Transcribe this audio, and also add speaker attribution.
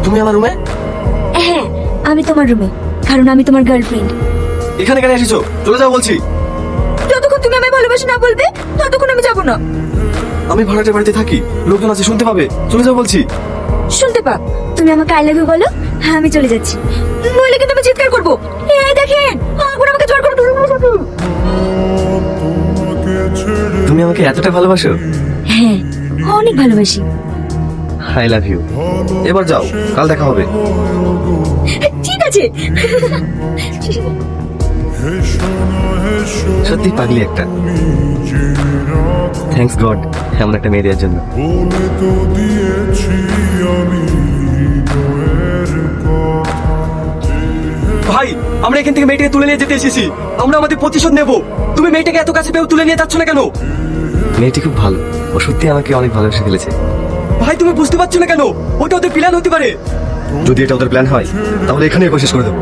Speaker 1: তুমি আমার রুমে?
Speaker 2: হ্যাঁ, আমি তোমার রুমে, কারণ আমি তোমার গার্লফ্রেন্ড।
Speaker 1: এখানে কেন এসেছো? চলে যাও বলছি।
Speaker 2: যতক্ষণ তুমি আমায় ভালোবাসি না বলবে ততক্ষণ আমি যাব না।
Speaker 1: আমি ভাড়াটের বাড়িতে থাকি, লোকজন আছে, শুনতে পাবে। চলে যাও বলছি।
Speaker 2: শুনতে পাও? তুমি আমাকে আই লাভ ইউ বলো, হ্যাঁ আমি চলে যাচ্ছি, নইলে কিন্তু আমি চিৎকার করবো। এই দেখেন, আগুন আমাকে জোর করে ধরে নিয়ে যাবে।
Speaker 1: তুমি আমাকে এতটা ভালোবাসো?
Speaker 2: হ্যাঁ, অনেক ভালোবাসি।
Speaker 1: I love you. এবার যাও, কাল দেখা হবে।
Speaker 2: ঠিক আছে।
Speaker 1: সত্যি পাগলি একটা। থ্যাঙ্কস গড এমন একটা মেয়ে দেওয়ার জন্য। ভাই, আমরা এখান থেকে মেয়েটাকে তুলে নিয়ে যেতে এসেছি। আমরা আমাদের প্রতিশোধ নেব। তুমি মেয়েটাকে এত কাছে পেয়েও তুলে নিয়ে যাচ্ছ না কেন? মেয়েটি খুব ভালো, ও সত্যি আমাকে অনেক ভালোবেসে ফেলেছে। ভাই, তুমি বুঝতে পারছো না কেন? ওটা ওদের প্ল্যান হতে পারে। যদি এটা ওদের প্ল্যান হয় তাহলে এখানেই কোশিশ করে দেবো।